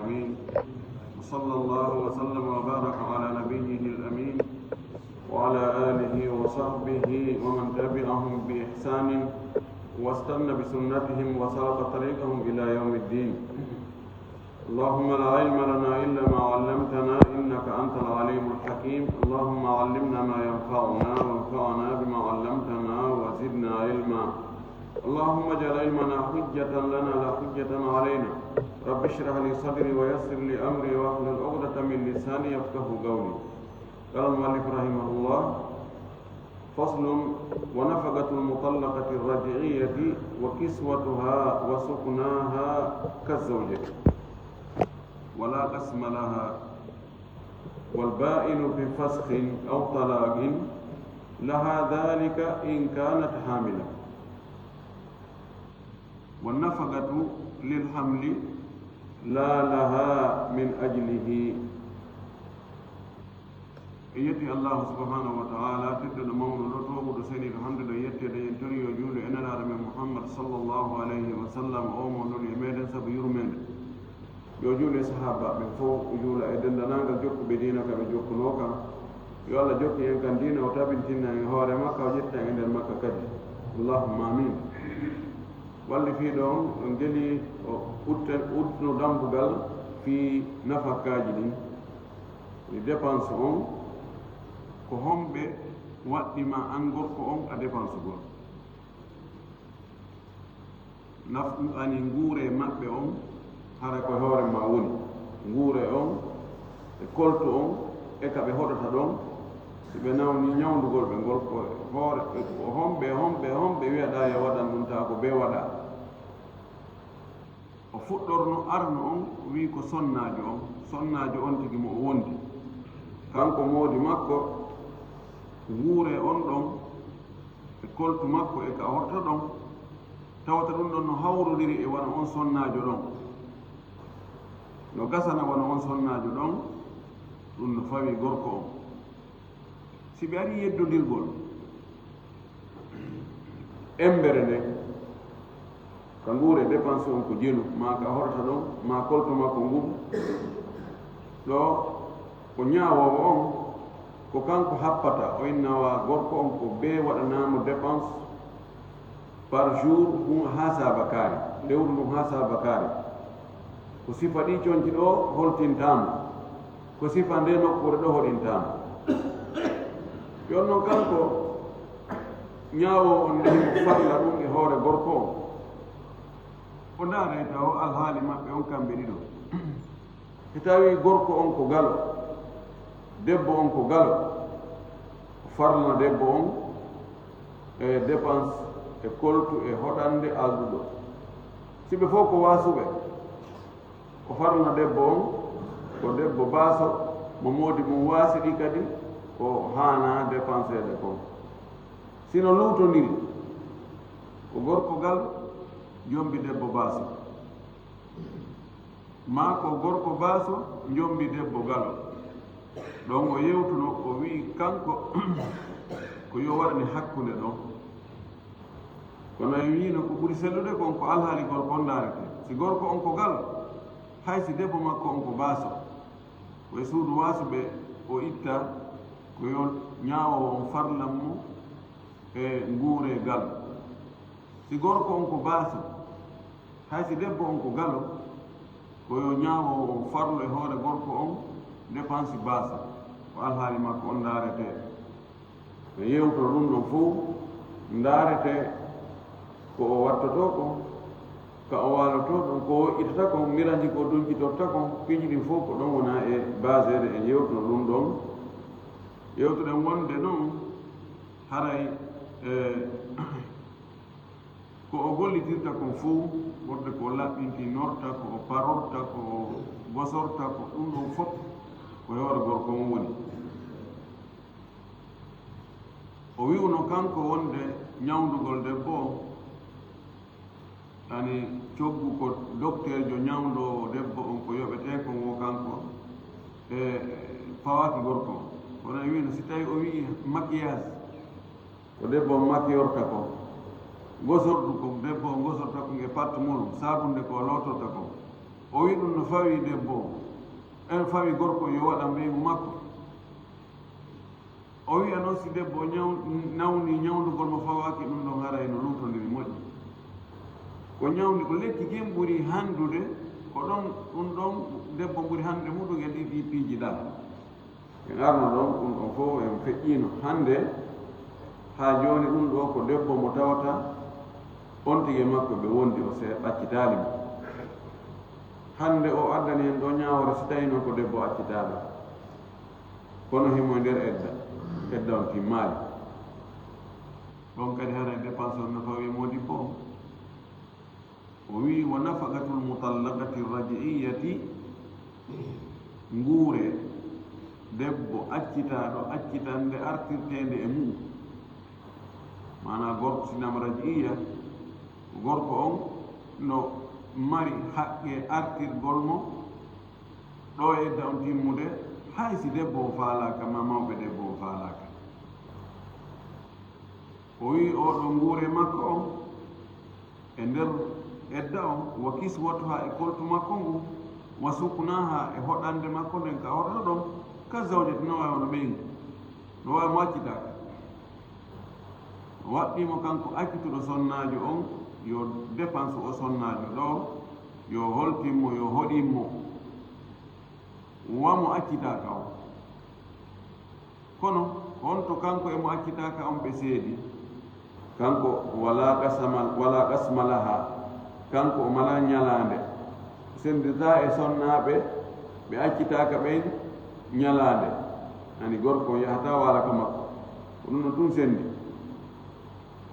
آمين. وصلى الله وسلم وبارك على نبيه الأمين وعلى آله وصحبه ومن تبعهم بإحسان واستنى بسنتهم وسلك طريقهم إلى يوم الدين. اللهم لا علم لنا إلا ما علمتنا إنك أنت العليم الحكيم. اللهم علمنا ما ينفعنا وانفعنا بما علمتنا وزدنا علما. اللهم اجعل علمنا حجة لنا لا حجة علينا. رب اشرح لي صدري ويسر لي أمري واحلل عقدة من لساني يفقهوا قولي. قال المؤلف رحمه الله: فصل: ونفقة المطلقة الرجعية وكسوتها وسكناها كالزوجة ولا قسم لها، والبائن بفسخ أو طلاق لها ذلك إن كانت حاملة. والنفقة للحمل لا لها من أجله. يتي الله سبحانه وتعالى تدل مولو لطوه دسيني الحمد لله يتي دي ينتري وجول إننا رمي محمد صلى الله عليه وسلم أومو نولي ميدن سب يرمين يوجول صحابة من فوق وجول إذن لنانك جوك بدينك بجوك نوكا يوالا جوك ينكن دينا وتابن تنا يهور مكة وجدتا عند المكة كده. اللهم آمين. walli fi ɗon ɗon geli o uddno dambugal fi nafakaji ɗin e dépense on ko homɓe waɗɗima an gorko on a dépense gol ani nguure maɓɓe on hara koye hoore ma woni nguure on e koltu on e ka ɓe hoɗata ɗon si ɓe nawni ñawdugol ɓe ngol ko hoore homɓe wiyaɗa yo waɗan ɗum ta ko ɓe waɗa. O fuɗɗorno arno on wi ko sonnajo on tigi mo o wondi kanko moodi makko nguure on ɗon e koltu makko e ka horta ɗon tawata ɗum ɗon no hawrodiri e wona on sonnajo ɗon no gasana wona on sonnajo ɗon ɗum no fawi gorko on. si ɓe ari yeddodirgol embere nde ka nguure dépense on ko jelu ma ka horta ɗon ma kolto makko ngum ɗo ko ñaawowo on ko kanko happata o innawa gorko on ko be waɗanamo dépense par jour ɗum ha sabakari lewru ɗum ha sabakari ko sifa ɗi conci ɗo holtintama ko sifa nde nokkure ɗo hoɗintama. yon noon kanko ñaawo on ndehimo farla ɗum e hoore gorko on o ndaare taw alhaali maɓɓe on kamɓe ɗiɗo e tawi gorko on ko galo debbo on ko galo o farlana debbo on e dépense e koltu e hoɗande alduɗo siɓe fof ko waasuɓe o farlana debbo on ko debbo baaso mo moodi mum waasi ɗi kadi ko hana dépensede kon. sino luutondiri ko gorkogal jombi debbo baaso ma ko gorko baaso jombi debbo galo ɗon o yewtuno o wi kanko ko yo waɗani hakkunde ɗon kono wino ko ɓuri sellude kon ko alhaali gorko on daarete. si gorko on ko galo hay si debbo makko on ko baaso koye suudu waasuɓe o itta ko yo ñaawowo on farlan mo e nguure galo. si gorko on ko baaso hay si debbo on ko galo ko yo ñaawowo on farlu e hoore gorko on dépense baaso ko alhaali makko on ndaarete. e yewto ɗum ɗon fof ndaarete ko o wattoto kon ka o waaloto ɗon ko o itata kon miraji ko duljitorta kon piiji ɗin fof ko ɗon wona e basede e yewtuno ɗum ɗon yewtuɗen wonde noon haray ko o gollitirta kon fof wonde ko laɓɓintinorta ko o parorta ko o gosorta ko ɗum ɗon fof ko hoore gorko on woni. o wiwno kanko wonde ñawdugol debbo o ani coggu ko docteur jo ñawdowo debbo on ko yoɓete kon wo kanko e fawaki gorko on. kono wino si tawi o wi maquillage ko debbo o maquillorta ko gosordu ko debbo o gosorta ko e patte muɗum sabunde ko lotorta ko o wi ɗum no fawi debbo en fawi gorko yo waɗa mbeygu makko o wiya noon si debbo nawni ñawdugol mo fawaki ɗum ɗon haray no lutodiri moƴƴi ko ñawdi ko lekki ken ɓuri handude ko ɗon ɗum ɗon debbo ɓuri handude muɗum e ɗi piiji ɗa en arno ɗon ɗum ɗon fof en feƴƴino hande ha joni ɗum ɗo ko debbo mo tawata on tigi makko ɓe wondi o se ɗaccitali mo hande o addani en ɗo ñawore so tawi noon ko debbo accitaɗo kono himo e nder edda on timmali ɗon kadi hara dépense on no fawi modibbo o wi wa nafaqatul mutallaqati raji'iyati nguure debbo accitaɗo accitande artirtende e mum mana gorko sinama raji'iya gorko on no mari haqqe artirgol mo ɗo edda on timmude hay si debbo o faalaka ma mawɓe debbo o faalaka o wi oɗo nguure makko on e nder edda on wa kiswatuha e koltu makko ngu wa suknaha e hoɗande makko nden ka hoɗata ɗon ka zawjati no wawi ono ɓeygu no wawi mo accitaka waɗɗimo kanko accituɗo sonnajo on yo dépense o sonnajo ɗo yo holtinmo yo hoɗinmo wamo accitaka o kono on to kanko emo accitaka on ɓe seedi kanko wala qasmalaha kanko o mala ñalande sendita e sonnaɓe ɓe accitaka ɓen ñalande ani gorko yahata walaka makko ko ɗum no ɗum sendi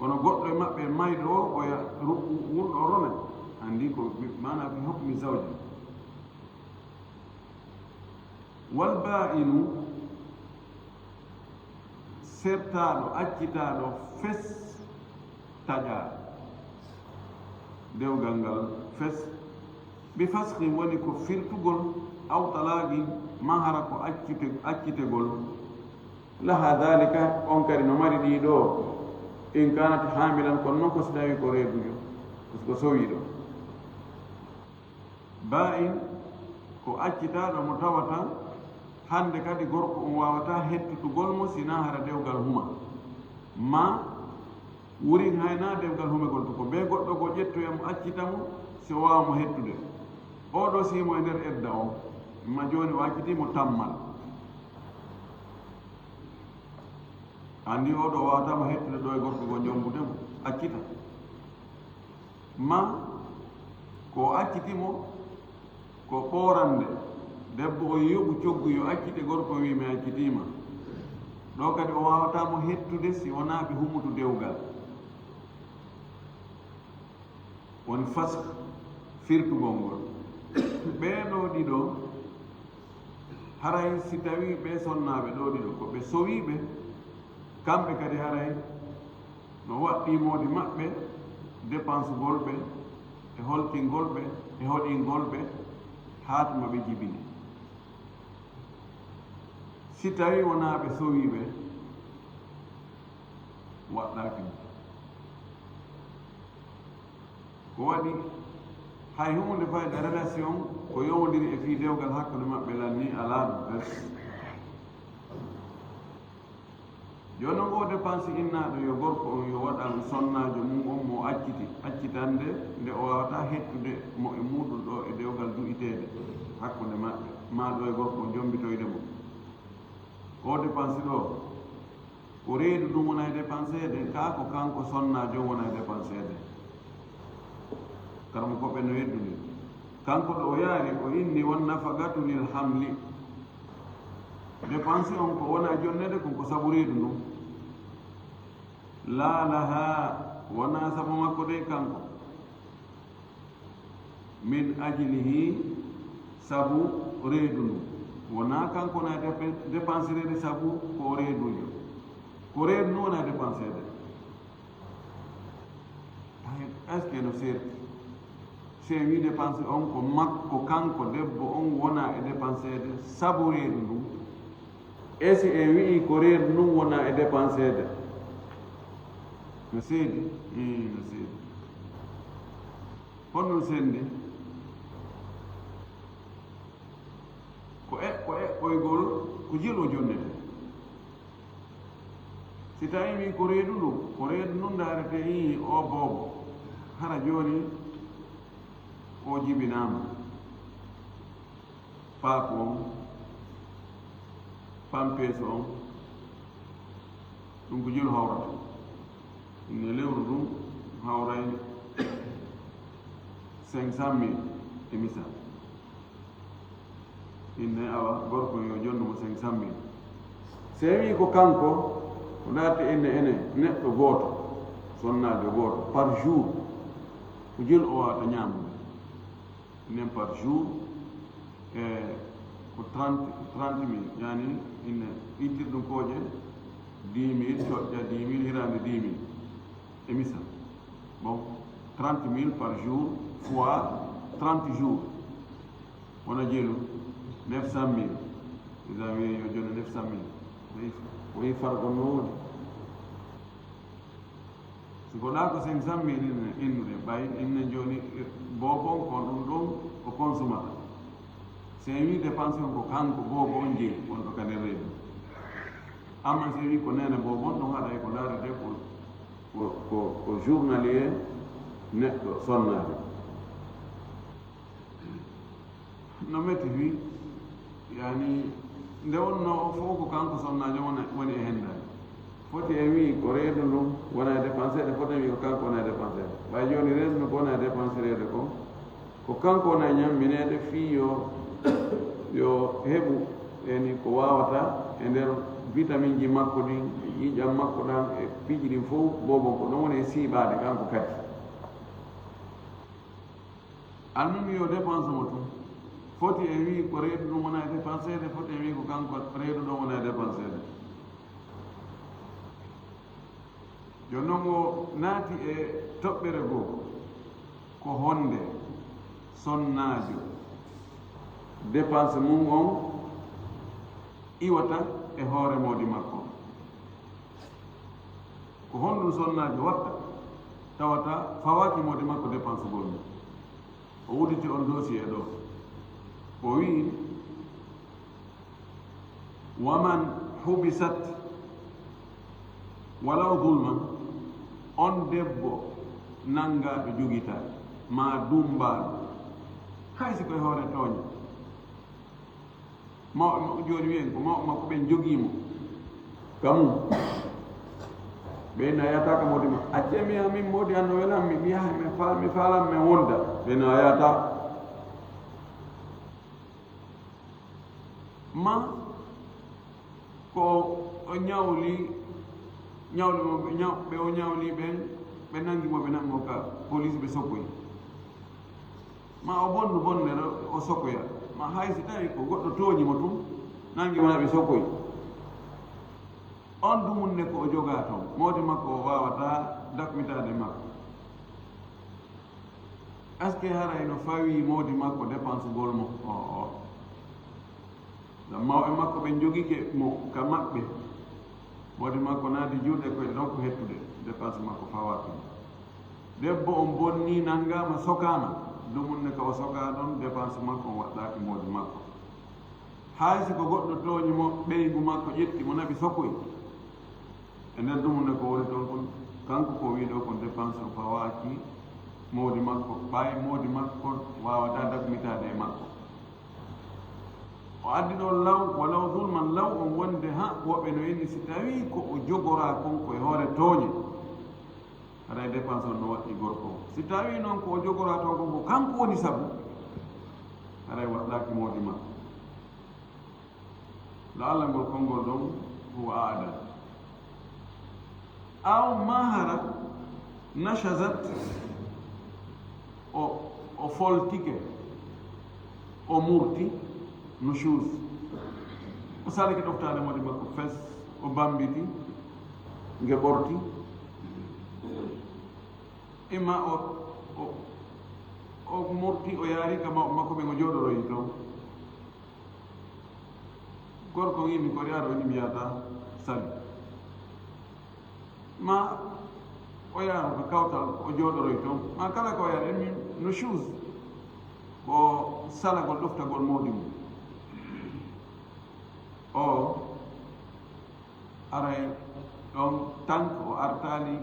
kono goɗɗo e maɓɓe mayɗo o oya wurɗo rona andi ko mana fi hukmi zawji wal ba'inu sertaɗo accitaɗo fes taƴa dewgal ngal fes bi faski woni ko firtugol aw talaqi mahara ko accitegol laha dalika on kadi no mari ɗiɗo in kanat hamilan kono noon ko so tawi ko reedujo ko sowi ɗo ba in ko accitaɗo mo tawata hande kadi gorko on wawata hettutugol mo sina hara dewgal huma ma wurin hayna dewgal humegol to ko be goɗɗo ko ƴettoyamo accita mo si wawamo hettude oɗo simo e nder edda o ma joni o accitimo tammal andi oɗo wawatamo hettude ɗo e gorko go jombudemo accita ma ko accitimo ko ɓorande debbo o yoɓu coggu yo accite gorko wi mi accitima ɗo kadi o wawatamo hettude si wona ɓe humudu dewgal woni fask firtugol ngol ɓeɗo ɗiɗo haray si tawi ɓe sonnaɓe ɗo ɗiɗo ko ɓe sowiɓe kamɓe kadi haray no waɗɗimode maɓɓe dépense gol ɓe e holtingol ɓe e hoɗingol ɓe hatuma ɓe jibini si tawi wona ɓe sowiɓe waɗɗaki ko waɗi hay hunde fayda relation ko yowodiri e fi dewgal hakkude maɓɓe lanni ala ɗum bes joni noon o dépense innaɗo yo gorko on yo waɗan sonnajo mum on mo accitande nde o wawata hettude mo e muɗum ɗo e dewgal du'itede hakkude maɓɓe ma ɗo e gorko on jombitoyde mo o dépense ɗo ko reedu ɗum wona e dépensede ka ko kanko sonnajo wona e dépensede karmo koɓe no yedduni kanko ɗo o yaari o inni won nafagatu lil hamli dépense on ko wona jonnede konko sabu reedu ndum laalaha wona sabu makko de kanko min ajlihi sabu reedu ndum wona kanko wona dépense rede sabu ko reedujo ko reedu ndu wona dépensede est ce que no serti se wi dépense on ko makko kanko debbo on wona e dépensede sabu reedu ndum e si en wi'i ko reedu ndum wona e dépensede no seedi no seedi honɗum sendi ɓoygol ko jilo jonnete si tawi mi ko reedu ɗum ko reedu ɗum ndarete i o boobo hara joni o jibinama paaku on pampeeso on ɗum ko jilo hawrata ne lewru ɗum hawray 500 000 e misal inne awa gorko yo jonnumo 500 000 se wi ko kanko ko naati ene neɗɗo gooto sonnajo gooto par jour ko jil o wata ñamude nen par jour e ko 30 000 yani inne ittir ɗum kooje 10 000 coƴƴa 10 000 hirande 10 000 e misal bon 30 000 par jour fois 30 jours wona jeelu 900 000 isa wiye yo joni 900 000 woyi fargo no woni so goɗa ko 500 000 innude ɓay inne joni boobon ko ɗum ɗon ko consomata se wi dépense on ko kanko boobo on jeeyi wonɗo kadi reedu amma se wi ko nene boobon ɗum haɗay ko laarete ko journalier neɗɗo sonnade no metti wi yani nde wonno fof ko kanko sonnajo woni e hendade foti e wi ko reedu ndum wona e dépensede foti e wi ko kanko wona e dépensede ɓay joni reedu ndu ko wona e dépensirede ko kanko wona e ñamminede fii yo heɓu eni ko wawata e nder vitamine ji makko ɗin ƴiƴam makko ɗan e piiji ɗin fof bobon ko ɗon woni e siiɓade kanko kadi annumi yo dépense mo tun foti e wi ko reedu ɗum wona e dépensede foti e wi ko kanko reedu ɗon wona e dépensede joni noon o naati e toɓɓere goo ko honde sonnajo dépense mum on iwata e hoore moodi makko ko honɗum sonnajo watta tawata fawaki moodi makko dépense gol mum o wudditi on dossier ɗo o wi waman hubisat walaw dulman on debbo nangaɓe jogita ma dumbaɗo haysi koye hoore tooña mawɓe joni wiyen ko mawɓe makko ɓen jogimo kamum ɓeyno yataka modi ma acce mi yaha min modi anno welan mi yaha mi faalan mi wonda ɓeyno a yata ma ko o ñawli ɓe o ñawli ɓen ɓe nangimo ɓe nango ka police ɓe sokkoyi ma o bonnu bonnere o sokkoya ma hay si tawi ko goɗɗo tooñimo tun nangi wona ɓe sokkoyi on dumunne ko o joga toon moodi makko o wawata dakmitade makko est ce que haray no fawi moodi makko dépense gol mo mawɓe makko ɓe jogike mo ka maɓɓe moodi makko naadi juuɗe koye ɗon ko hettude dépense makko fawatuma debbo on bonni nangama sokama dumunne ko o soka ɗon dépense makko on waɗɗaki moodi makko haysi ko goɗɗo tooñimo ɓeygu makko ƴetti mo naɓi sokkoy e nder dumunne ko woni toon kon kanko ko wiɗo kon dépense o fawaki moodi makko ɓay moodi makko wawata dakmitade e makko o addi ɗo law walaw dulman law on wonde ha woɓɓe no inni si tawi ko o jogora kon koye hoore tooñe haɗa dépense on no waɗɗi gorko o si tawi noon ko o jogora toon kon ko kanko woni sabu haɗay waɗɗaki moodi makko laalla ngol konngol ɗon huwa aada aw mahara nachasat o foltike o murti no chose o salike ɗoftade moodi makko fes o bambiti nge ɓorti imma o murti o yaari ka mawɓe makko ɓe ngo jooɗoroyi toon gorko wimi ko yaaro woni mi yata sali ma o yaaro ko kawtal o jooɗoroy toon ma kala ko yaari min no chose ko salagol ɗoftagol mawdi mum aray ɗon tank o artali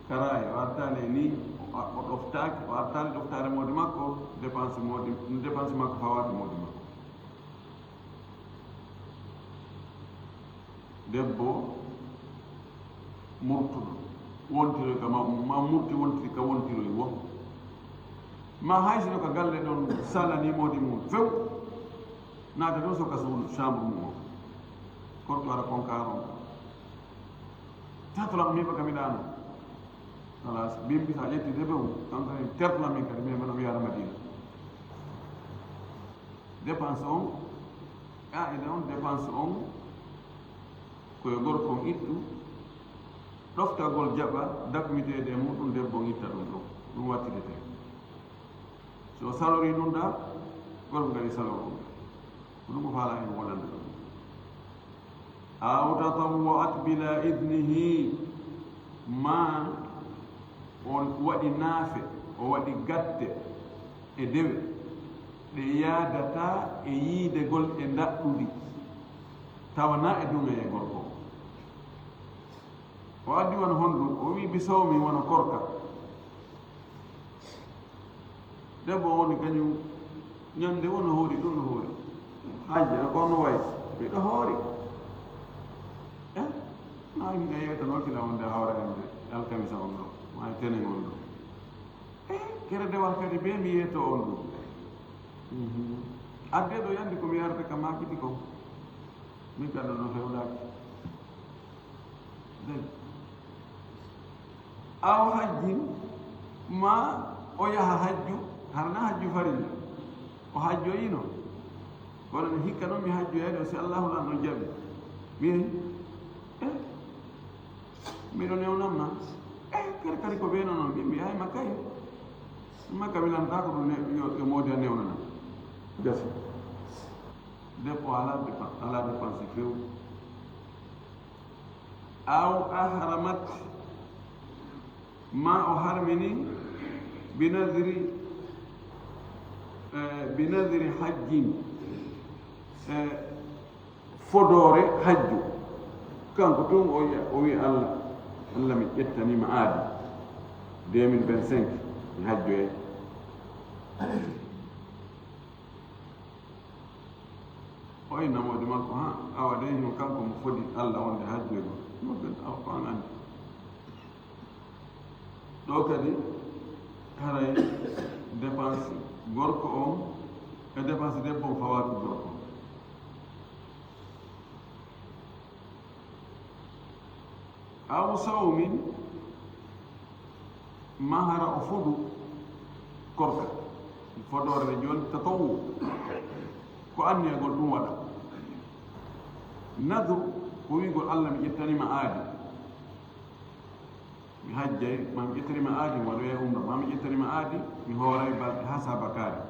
karaye o artali ni o ɗoftaki o artali ɗoftare modi makko dépense makko fawaki modi makko debbo murtuɗo wontiro ka ma murti wontiri ka wontiroy wo ma haysino ka galle ɗon salani modi mum few naata ɗon soka suudu chambre mum o korto ara konkaron tatolam mi baka mi ɗano halas bimbi sa ƴetti debe o kankani tertula min kadi mais mbaɗa wiyara madina dépense on ida on dépense on koye gorkon ittu ɗoftagol jaɓa dakmitede e muɗum debbo on itta ɗum ɗo ɗum wattidete so salori ɗum ɗa gorko kadi saloro ko ɗum ko faala hen wonande ɗum aw tatawwa'at bila idnihi ma on waɗi naafe o waɗi gatte e dewe ɗe yaadata e yiidegol e daɗɗuɗi tawana e dunga e gorko o addi wona honɗum o wi bisawmi wona korka debbo woni kañum ñande wono hoori ɗum no hoori hajja kono way miɗo hoori ma miɗa yewtano kila wonde hawra en de alkamisa on ɗo ma tenen on ɗo kere dewal kadi be mi yeeto on ɗum adde ɗo yandi komi yarata ka makiti ko min kaɗa no fewɗaki aw hajjin ma o yaha hajju harna hajju farilla o hajjoyino kono mi hikka noon mi hajjoyede o si allahu lan no jaɓi min miɗo newnamna kadi kadi ko ɓeeno noon ɓimmi hay makkay makka wilanta ko ɗum yo moodi a newnana gasi debbo ala dépense few aw ahramat ma o harmini binadri hajjin fodore hajju kanko tun o wi allah mi ƴettanima aadi 2025 mi hajjoye o innamode makko ha awa de himo kanko mo fodi allah wonde hajjoye go moɓen aw ko an andi ɗo kadi haray dépense gorko on e dépense debbo on fawaki gorko aw sawmin mahara o fodu korka fodore joni tatawu ko anniyagol ɗum waɗa nadru ko wigol allah mi ƴettanima aadi mi hajjay mami ƴettanima aadi mi waɗoye umra mami ƴettanima aadi mi hooray balɗe ha sabakaari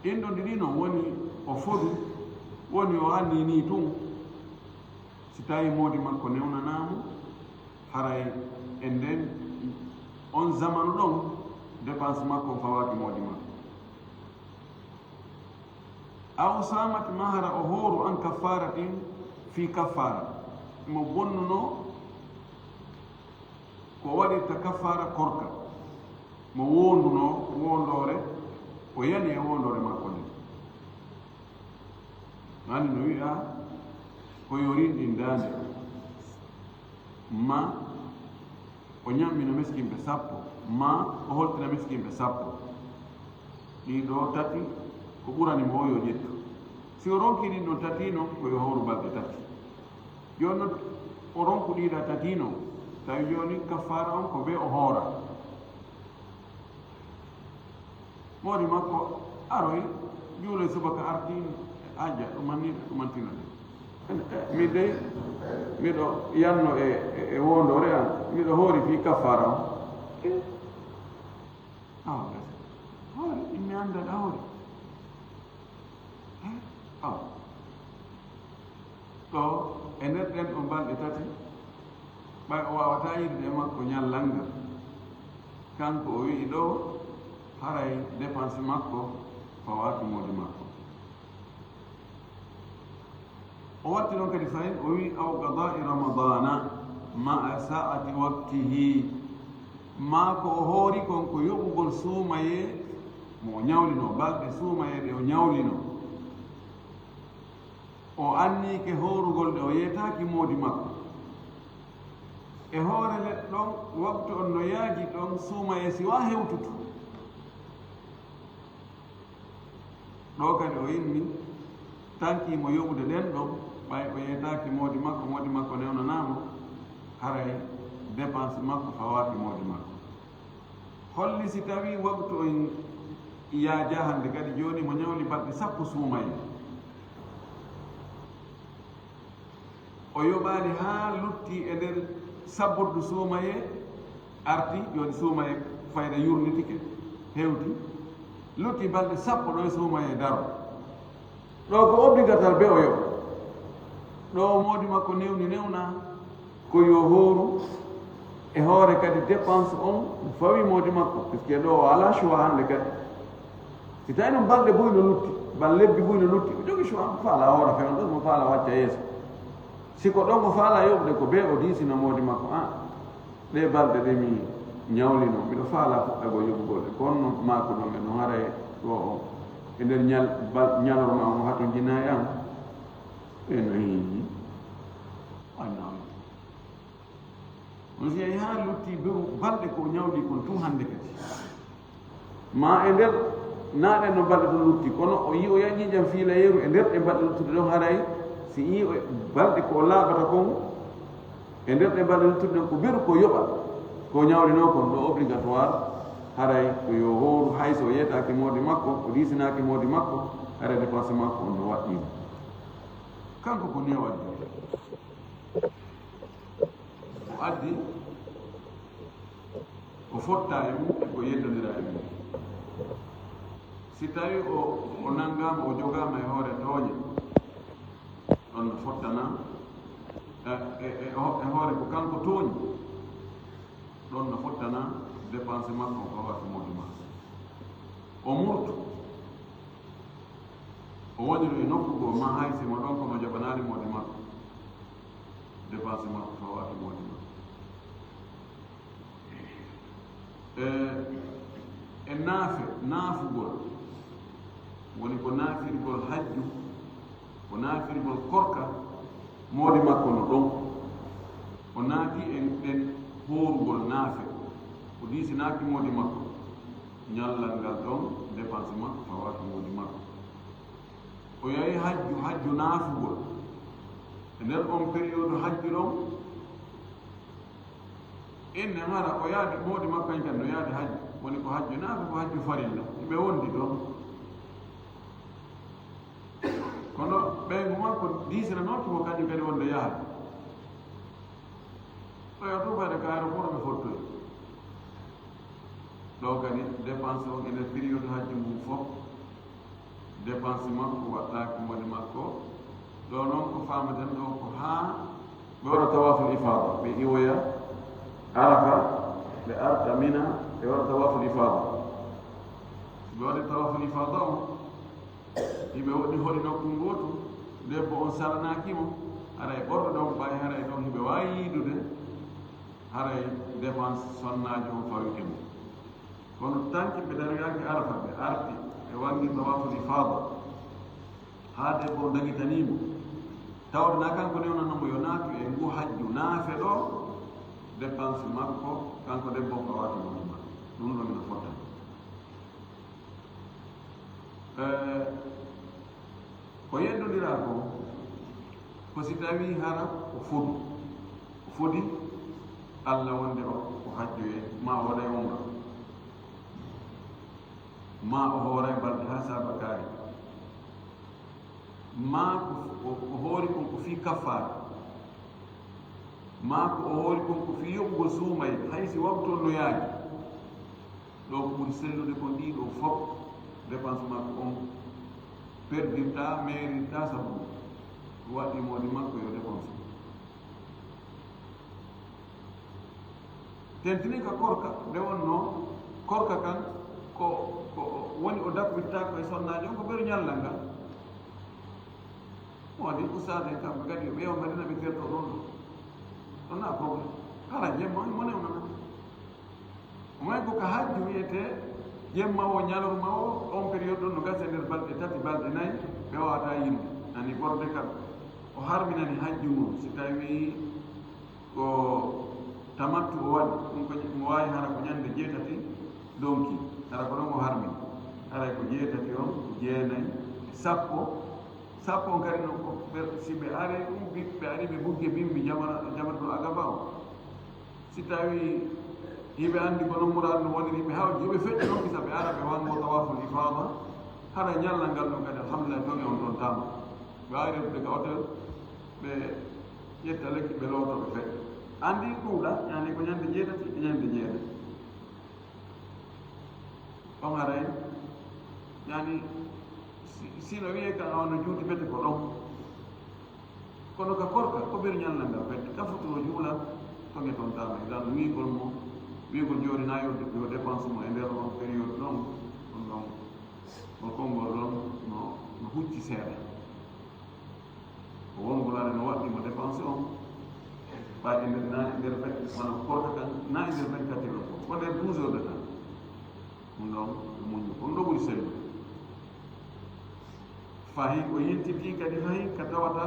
ɗin ɗon ɗiɗi noon woni o fodu woni o anni ni tun si tawi moodi makko newnanamo haray e nden on zamanu ɗon dépense makko fawaki moodi makko aw samat mahara o hooru an kaffaratin fi kaffara mo bonnuno ko waɗirta kaffara korka mo wonduno wondore o yani e wondore makko nde ani no wiya ko yorinɗin dande ma o ñammina miskimɓe 10 ma o holtina miskimɓe 10 ɗiɗo tati ko ɓurani mo oyo ƴettu si o ronki ɗin ɗon tatino koyo howru balɗe tati joni noon o ronku ɗiɗa tatino tawi joni kaffara on ko ɓe o hoora moodi makko aroy juule subaka arti aja ɗumantino de mi dey miɗo yanno e wondore an miɗo hoori fi kaffara on awa gasi hoori ɗimmi andaɗa hoori awa ɗo e nder ɗen ɗo balɗe tati ɓay o wawata yirde e makko ñallanga kanko o wii ɗo haray dépense makko fawaki moodi makko وقتنا كالفين أو قضاء رمضان مع ساعة وقته ما كهوري كون كيوغل سوماي مو نياولينو بعد سوماي ديو نياولينو o anni ke horugol ɗe o yeytaki moodi makko e hoore leɗɗe ɗon waktu on no yaaji ɗon suumaye siwa hewtutu ɗo kadi o yinni tankimo yoɓude ɗen ɗon ɓay o yeytaki moodi makko newnanamo haray dépense makko fawaki moodi makko holli si tawi waktu on yaaja hande kadi joni mo ñawli balɗe sappo suumaye o yoɓaali haa lutti e nder sabborde suumaye arti joni suumaye fayda yurnitike hewti lutti balɗe sappo ɗo e suumaye daro ɗo ko obligatoire be o yoɓa ɗo moodi makko newna ko yo hooru e hoore kadi dépense on fawi moodi makko puisque ɗo o ala choix hannde kadi si tawi no balɗe buyno lutti bal lebbi buyno lutti o jogi choix mo faala hoora fewn ɗon mo faala wacca yeeso siko ɗon ko faala yoɓde ko be o diisina moodi makko ɗe balɗe ɗe mi ñawlino miɗo faala fuɗɗago yoɓugol ɗe kono maako ɗon e no haray ɗo o e nder ñalorma o hato jinayi am eno hiiji annawno on si yehi haa lutti beru balɗe ko ñawli kon tun hannde kadi ma e nder naaɗen no balɗe to lutti kono o yi o yañiijam fiila yeeru e nder ɗe balɗe luttude ɗon haray si yi balɗe ko laaɓata kon e nder ɗe balɗe luttude ɗon ko beru ko yoɓa ko ñawlino kon ɗo obligatoire haray ko yo hooru hay so yeytaki moodi makko o diisinaki moodi makko haray dépense makko on no waɗɗimo kanko ko ni o addi o fotta e mum e ko yeddodira e mum si tawi o nanngama o jogama e hoore tooñe ɗon no fottana e hoore ko kanko tooñi ɗon no fottana dépense makko ko wata moodi makko o murtu o woniru e nokku goo ma hay simo ɗon kono jaɓanaani moodi makko dépense makko ko wata moodi makko e naafugol woni ko naafirgol hajju ko naafirgol korka moodi makko no ɗon o naati en ɗen hoorugol naafe o diisinaaki moodi makko ñallal ngal ɗon dépense makko fawaaki moodi makko o yahi hajju naafugol e nder on période hajju ɗon inne hara o yaadi moodi makko kañ kadi no yaadi hajju woni ko hajju naafe ko hajju farilla ɓe wondi ɗon kono ɓeygu makko diisinanooki ko kañum kadi wonde yaha ɗo yo tufade ko aéroport ɓe fottoy ɗo kadi dépense on ene période hajju mum fof dépense makko waɗɗaaki moodi makko ɗo noon ko faamaten ɗo ko haa ɓe waɗa tawaful ifada ɓe iwoya arafa ɓe arta mina ɓe waɗa tawaful ifada ɓe waɗi tawaful ifada on hiɓe woɗɗi hoɗi nokku gootu debbo on salanakimo haray ɓorɗo ɗon ɓay haray ɗon hiɓe waawi yiidude haray dépense sonnaaji on fawike mum kono tanki ɓe dariyaki arafa ɓe arti ɓe wangi tawaful ifada haa debbo dagitanimo tawde na kanko newnanomo yo naatu e ngu hajju naafe ɗo dépense makko kanko debbo ko wati moodi makko ɗum ɗo mino fotta ko yeddodira ko si tawi hara o fodi allah wonde o hajju e ma o waɗa e umra ma o hoora e balɗe ha saba kaari ma ko hoori kon ko fii kaffara ma ko o hoori kon ko fii yoɓugol suumay hay si wabton no yaaji ɗo ko ɓuri sellude kon ɗiɗo fof dépense makko on perdirta mairirta sabu waɗi moodi makko yo dépense tentini ka korka nde wonno korka kan ko woni o daɓɓitta ko e sonnaaji on ko ɓeru ñallal ngal wadi usade kam kadi be o madina be kerto non non a problem kala jemma mo ne on moy ko ka hajju yete jemma o nyalor ma o on period no gase nder balde tati balde nay be wata yimbe ani borde kam o harminani hajju mum si tawi ko tamattu o waɗi ɗum ko mo wawi hara ko ñande jeetati donki hara ko ɗon o harmin haray ko jeetati on jeenayi sappo on kadi noon ko si ɓe ari ɗum ɓe ari ɓe bugge bimbi jamata ɗo agaba o si tawi yiɓe anndi ko noon muraadu no woniri ɓe haw yoɓe feƴƴe noon bisa ɓe ara ɓe wango tawaful ifada hara ñalla ngal ɗum kadi alhamdulillah toon e on ɗon tama ɓe wawi retude ka hôtel ɓe ƴetta lekki ɓe looto ɓe feƴƴe andi ɗuuɗa yani ko ñande jeetati e ñande jeeɗa on haray yani sino wiye ka awno juuti bete ko ɗon kono ka korka ko ɓer ñalla ngal fedde ka futuro juula toge toon tama dan wigol mo wigol jooni na yo dépense mo e nder on période ɗon on ɗon o konngol ɗon no hucci seeɗa ko wongolade no waɗɗimo dépense on ɓa e nder na e nder fedde wona korka kan na e nder 24 heures ko nder 12 heures de temps ɗum ɗon muñu ɗum ɗo ɓuri sellude fahi ko yintiti kadi fahi ka tawata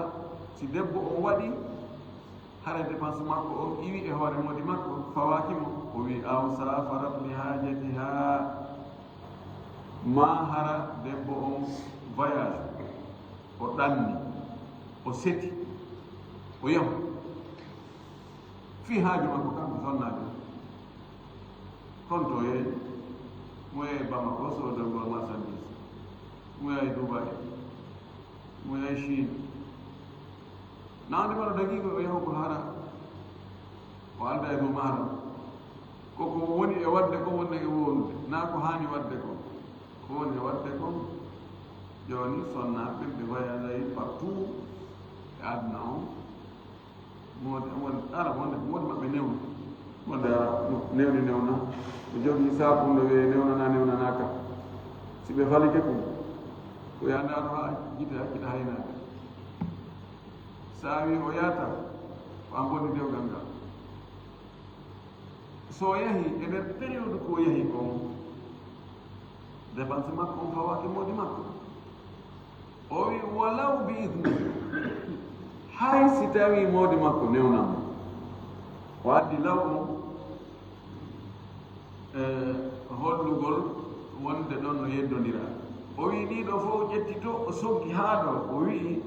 si debbo o waɗi hara dépense makko o iwi e hoore modi makko fawakimo o wi aw safarat li hajatiha ma hara debbo on voyage o ɗanni o seti o yahu fi haaju makko kanko sonnaade konto yeey mo yeey Bamako sodogol marchandise mo yeey Dubai mo yeey Chine nawde mbaɗa dagiigo o yahu ko hara o alda e dow maaɗa koko woni e wadde ko wonni e wownude na ko haani wadde ko woni e wadde ko jooni sonnaaɓe ɓe voyage partout e aduna on won ara wonde maɓɓe newna wonde ara newni newna ɓe jogii saabunde wiye newnana kam si ɓe falike ɗum ko yandaano haa jite hakkita haynaade sa wi o yaata ko an bonni dewgal ngal so yahi e nder période ko yahi kon dépense makko on fawaki modi makko o wi walaw bi idni hay si tawi modi makko newnamo o addi law on hollugol wonde ɗon no yeddodira o wi ɗiɗo fof ƴettito o soggi haa ɗo o wii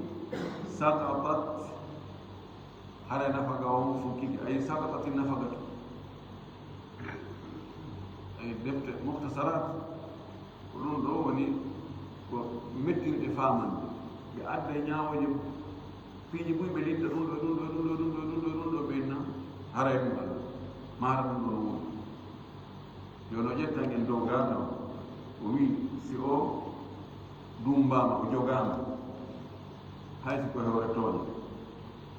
sakatat hara nafaga on fukkiki ay sakatati nafagatu ay defte muhtasarat ko ɗum ɗo woni ko mettirɗe famande ɓe adda e ñawoje piiji ɓuy ɓe litta ɗum ɗo ɓenna hara e ɗum allah maara ɗum ɗon woni jooni o ƴettan en dow gaada o wi si o dumbama o jogama haysi ko hewre toone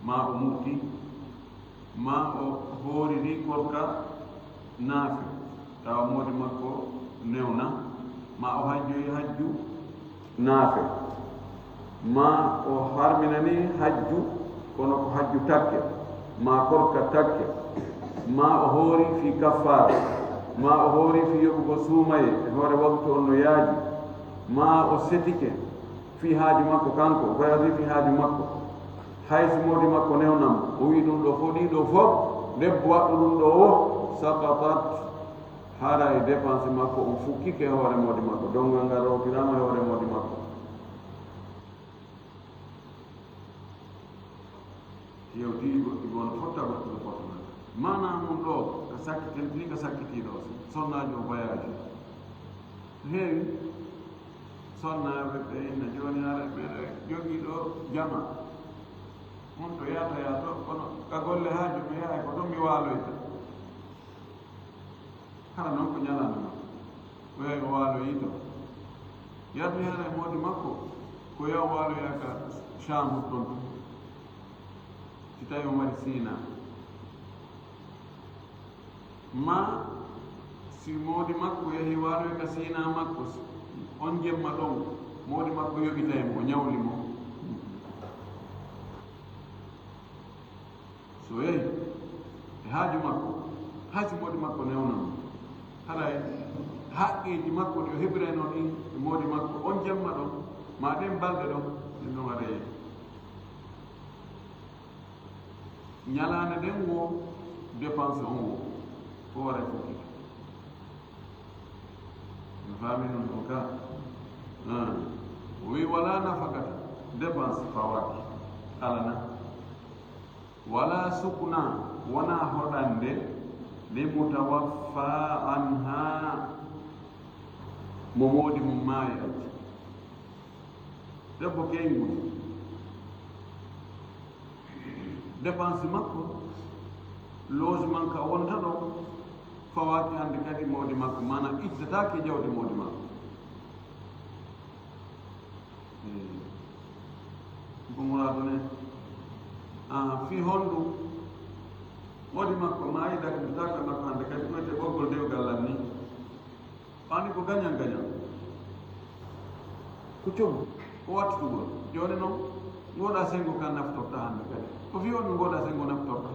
ma o murti ma o hooriri korka naafe tawa moodi makko newna ma o hajjoyi hajju naafe ma o harminani hajju kono ko hajju takke ma korka takke ma o hoori fi kaffara ma o hoori fi yoɓugo suumaye e hoore waktu on no yaaji ma o setike fi haaju makko kanko voyage fi haaju makko haysi moodi makko newnam o wi ɗum ɗo fof ɗiɗo fof debbo waɗɗo ɗum ɗo o sakatat hara e dépense makko on fukkike e hoore moodi makko dongal ngal rokirama e hoore moodi makko yewtiigo igono fotta goɗɗuɗo fottanata mana mum ɗo ko sakkiten ni ko sakkitiɗo sonnaji o voyage heewi sonnaɓe ɓe inna joni ara ɓeɗe jogii ɗo jama on to yata kono ka golle haaju ɓe yahay ko ɗon mi waaloyta kala noon ko ñalande makko ɓeyi o waaloyi to yadmi hana e moodi makko ko yaw waaloyaka chambre ɗon si tawi o mari sina ma si moodi makko yahi waaloy ka sina makko on jemma ɗon moodi makko yoɓitaymo o ñawli mo so yehi e haaju makko haaju moodi makko newnoon haɗa haqqeji makko ɗi o heɓirayno ɗin e moodi makko on jemma ɗon ma ɗen balɗe ɗon ɗin ɗon aɗa yehi ñalaande ɗen wo dépense on wo fo wara fokki mi faami noon ɗon ka o wi wala nafakata dépense fawaki alana wala sukna wona hoɗande li mutawaffa anha mo moodi mum maayi acci debbo keyngudi dépense makko logement ka wonta ɗo fawaki hande kadi moodi makko manam ittatake jawdi moodi makko ko muradu ne fi hondu moodi makko maayi dakmitaka makko hande kadi koyte ɓoggol dewgallan ni ɓani ko gagnant gagnant ko cogu ko wattitugol joni noon ngoɗa sengo ka naftorta hande kadi ko fi on no ngoɗa sengo naftorta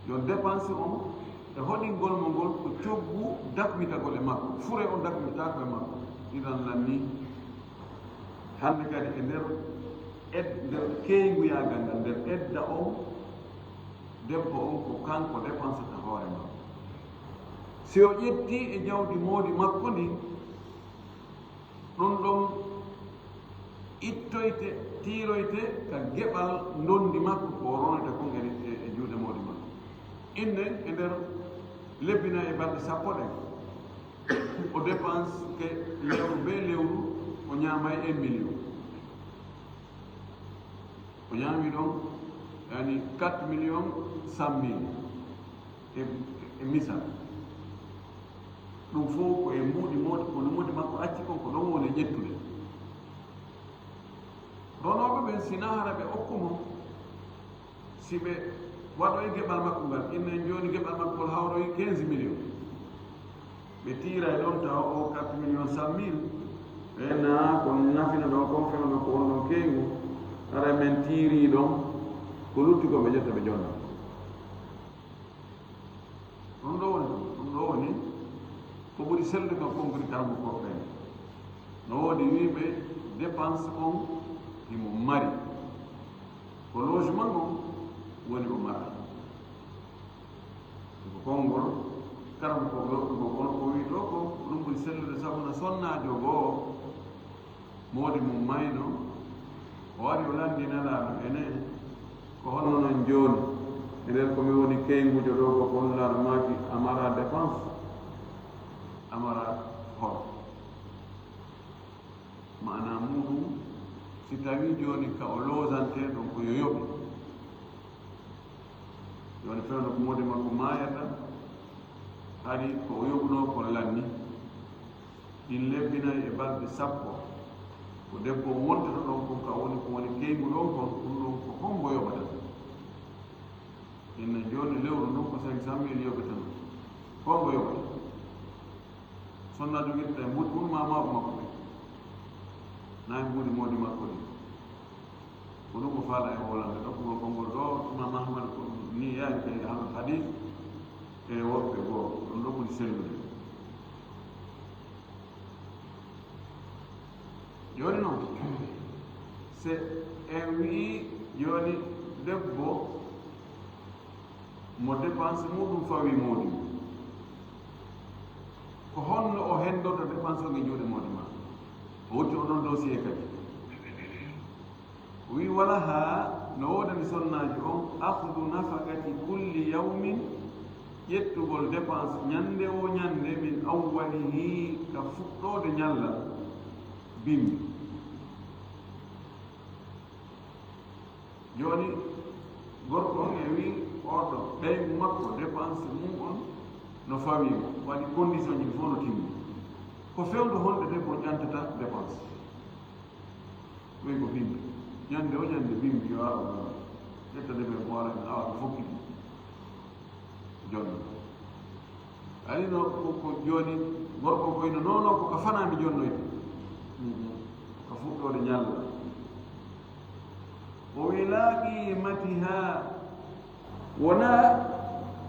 yon dépense on e hoɗingol mo ngol ko coggu dakmitagol e makko fure o dakmitako e makko idan lanni hande kadi e nder keynguyagal ngal nder edda on debbo on ko kanko dépensata hoore makko si o ƴetti e jawdi moodi makko ndi ɗum ɗon ittoyte tiiroyte ka geɓal ndondi makko ko ronata kon e juuɗe moodi makko inne e nder lebbina e balɗe sappo ɗen o dépense ke lewru be lewru o ñaamay 1 million o ñaami ɗon yani 4 millions 100 mille e misal ɗum fof ko e muudi kono muudi makko acci kon ko ɗon woni ƴettude ronooɓe ɓen sina hara ɓe okkumo si ɓe waɗo e geɓal makko ngal innen jooni geɓal makko ngol hawroy 15 millions ɓe tiira e ɗon tawa o 4 millions 100 mille ena ko nafina ɗon kon fewno ko won ɗon keyngu ara men tiiri ɗon ko lutti ko ɓe ƴetta ɓe jonna ɗum ɗo woni ko ɓuri selde kon kon ɓuri karmo koɓɓen no woodi wiɓe dépense on imo mari ko logement on woni o mara ko konngol karmo ko kono ko wi ɗo ko ɗum ɓuri sellude sabu no sonnaajo goo moodi mum mayno o wari o landinanaaɗo ene ko honno noon jooni e nder komi woni keyngujo ɗo ko hollaɗo maaki amara dépense amara hor mana muɗum si tawi jooni ka o loosante ɗon ko yo yoɓi jooni fewno ko moodi makko maayata haɗi ko o yoɓuno ko lanni ɗin lebbinayi e balɗe sappo ko debbo wontata ɗon kon ka woni ko woni keyngu ɗon kon ɗum ɗon ko hombo yoɓata inne jooni lewru ndun ko 500 mille yoɓatan hombo yoɓata sonna jogitta e mbuɗi ɓuri mamaɓe makko ɓe nayi mbuɗi moodi makko ɗi ko ɗum ko faala e wolande ɗokkugol konngol ɗo imam ahmad ko ni yaani kay hadis e woɓɓe goo ɗum ɗo ɓuri sellude joni noon se en wii joni debbo mo dépense muɗum fawi moodi ko honno o hendoto dépense o nge juuɗe moodi ma o wutti oɗon dossier kadi o wi wala ha no wodani sonnaji on akdu nafakati kulli yawmin ƴettugol dépense ñande o ñande min awwalihi ka fuɗɗode ñalla bimbi joni gorko on e wi oɗo ɓeygu makko dépense mum on no fawima waɗi condition ji fof no timmi ko fewdo honde de ko ƴantata dépense ɓoyi ko bimbi ñande o ñande bimbi yo awa ƴettade ɓe ko wala awa ko fokki ɗum jonni alino ko joni gorko koyno nono koko fanami jonnoyde ko fuɗɗode ñalla وإلى قيمتها ونا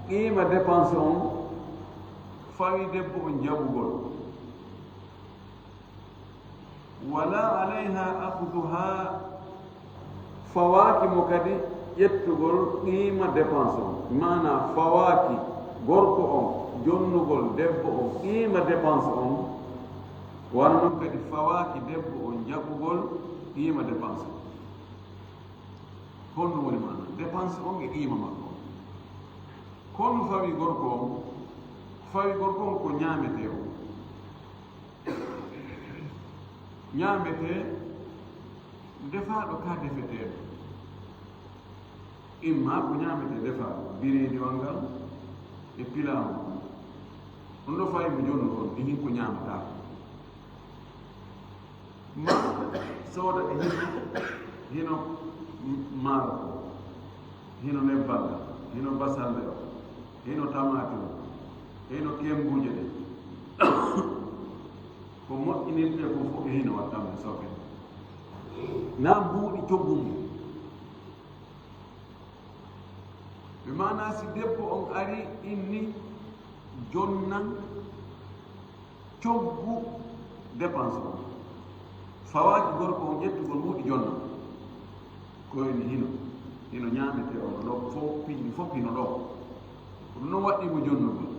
قيمة ديبانسون فاي دبو نجابول ولا عليها أخذها فواكي مكدي يتقول قيمة ديبانسون معنى فواكي غوركو جونغول دبو قيمة ديبانسون وانا كدي فواكي دبو نجابول قيمة ديبانسون كون ولي معنى ديبانسون قيمة مكو كون فاوي غوركو ko ñaamete o ñaamete defaaɗo ka defeteeɗo imma ko ñaamete defaaɗo biriidi wangal e pilaamu ɗum ɗo fayi mo jonno on ɗi hin ko ñaamataa ma sooda e hino maaro ko hino nebballa hino basalle o hino tamati o hino kembuje ɗe ko moƴƴinirɗe ko fof e hino wattamde soke na mbuuɗi coggumu ɓe mana si debbo on ari inni jonnan coggu dépense o fawaaki gorko on ƴettugol mbuuɗi jonna koyni hino ñaamete ono ɗo fof piɗi fof hino ɗo ɗum noon waɗɗimo jonnugol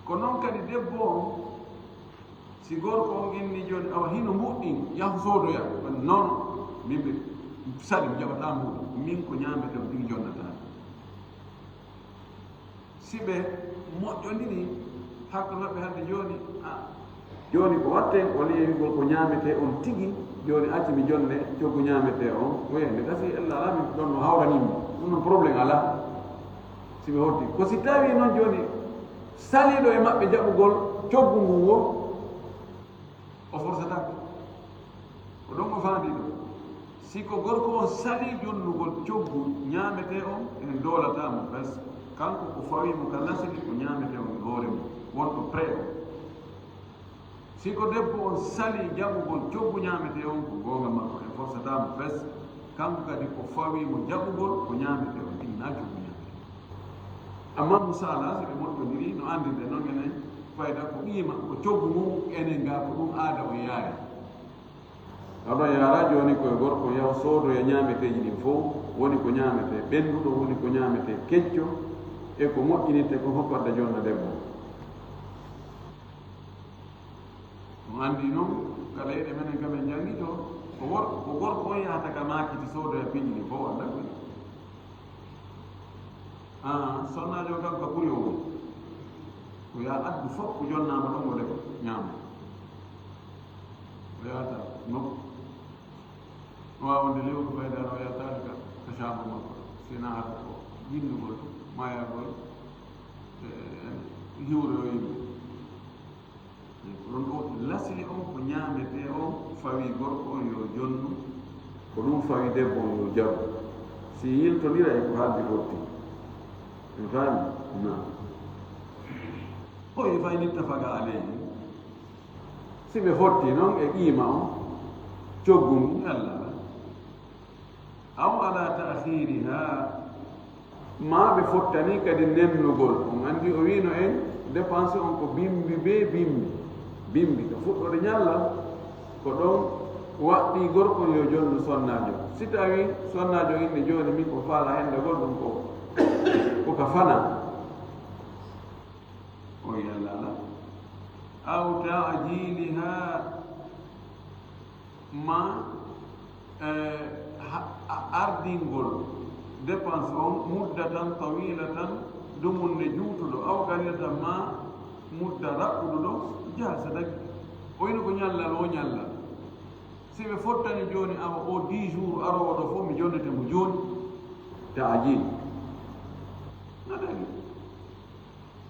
ko noon kadi debbo on si gorko on inni joni awa hino mbuɗɗin yahu soodoya noon min ɓe sali mi jaɓata mbuɗi min ko ñaamete o tigi jonnata si ɓe moƴƴondiri hakko maɓɓe hande joni joni ko watte o leyigol ko ñaamete on tigi joni acci mi jonne coggu ñaamete on wiyande gasi allah ala min ɗon no hawranimi ɗum noon probléme ala si ɓe hotti ko si tawi noon joni saliɗo e maɓɓe jaɓugol coggu ngu wo o forsatake ko ɗon o faandi ɗo si ko gorko on sali jonnugol coggu ñaamete on en doolatamo pres kanko ko fawimo ka lasili ko ñaamete on e hoore mum wonɗo pré o si ko debbo on sali jaɓugol coggu ñaamete on ko gonga makko en forsatamo pres kanko kadi ko fawimo jaɓugol ko ñaamete on ɗinna coggu ñaamete amma musala so ɓe moƴƴodiri no andirde noon enen fayda ko qiima ko coggu mum enen ga ko ɗum aada o yaari aɗo yaara joni koye gorko yaha soodoya ñaameteji ɗin fof woni ko ñaamete ɓennduɗo woni ko ñaamete kecco e ko moƴƴinitte ko hokkodde jonna debbo ɗum anndi noon ka leyɗe menen kamen jangi to ko gorko on yahata ka maakiti soodoya piiji ɗin fof walla koy sonnajo kam ka ɓuri o woni ko ya addu fof ko jonnama ɗon o defa ñaama o yahata nokku o wawonde lewru faydano o yahtade ka chambre makko sina hata ko yindugol mayagol hiwroyo yimɓe ɗon ɗo lasili on ko ñaamete on fawi gorko on yo jonnu ko ɗum fawi debbo on yo jaɓu si yiltodira e ko haaldi fotti en faami na o e faynitta faga aleyhi si ɓe fotti noon e qiima on coggu ngu allah aw ala ta'khiriha ma ɓe fottani kadi nennugol on anndi o wino en dépense on ko bimbi be bimbi ko fuɗɗode ñalla ko ɗon waɗɗi gorkon yo jonnu sonnajo si tawi sonnajo inni joni min ko faala hendegol ɗum ko ka fana o yallala aw ta'jiliha ma ardingol dépense on muddatan tawilatan dumunde juutuɗo aw galilatan ma mudda raɓɓuɗo ɗo jasa dagi o yino ko ñallal o ñallal si ɓe fottani joni awa o 10 jours arowo ɗo fof mi jonnete mo joni ta'jil nadagi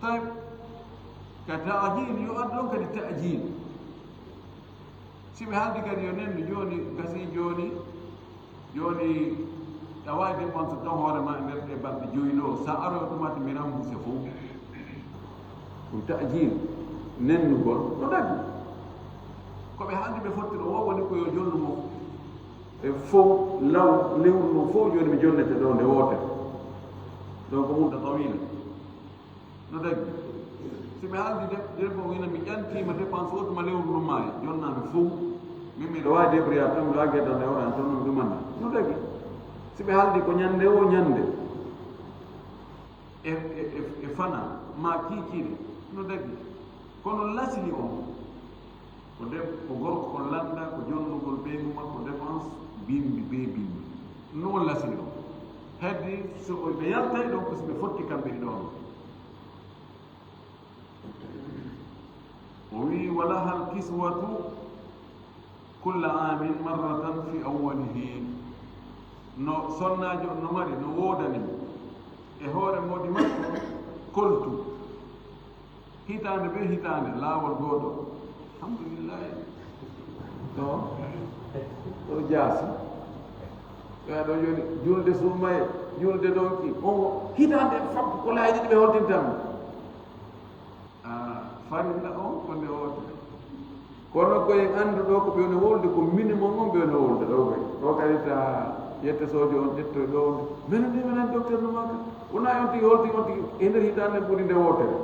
tawi ka ta'jil yo ad ɗon kadi ta'jil si ɓe haaldi kadi yo nenno joni gasi joni tawa dépense tan hoore ma e nder ɗe balɗe joyi ɗo sa aroyo ɗumata mi remboursé fof ɗum ta'jil nennugol ɗo dagi ko ɓe haaldi ɓe fottiro o woni ko yo jonnumo e fof law lewru ndu fof joni mi jonnete ɗo nde wootere donc mudda tawila no daggi si mi haaldi debbo wina mi ƴantima dépense wotuma lewru ndu maayi jonnami fof min miɗo wawi débrouillade tan miɗo wagge ɗon hewran tan mi ɗumanda no daggi si ɓe haaldi ko ñande o ñande e fana ma kiikiiɗe no daggi kono lasili on ko gorko ko landa ko jonnugol ɓeygu makko dépense bimbi be bimbi noon lasili on heddi so ɓe yaltay ɗon ko so ɓe fotti kamɓe ɗi ɗon o wi walaha al kiswatu kulla amin marratan fi awwalihi no sonnajo no mari no woodani e hoore modi makko koltu hitande be hitande laawol gooto alhamdulillahi ɗo jaasi ɗo joni julde summaye julde ɗonki o hitande fabko ko laaji ɗi ɓe holtintami farilla on ko nde wootere kono koyen anndu ɗo ko ɓewno wolde ko minimum on ɓewno wolde ɗo koy ɗo kadi ta yette sojo on ƴettoy ɗo minen de minen docteur no maka wona on tigi holti on tigi e nder hitande ɓuri nde wootere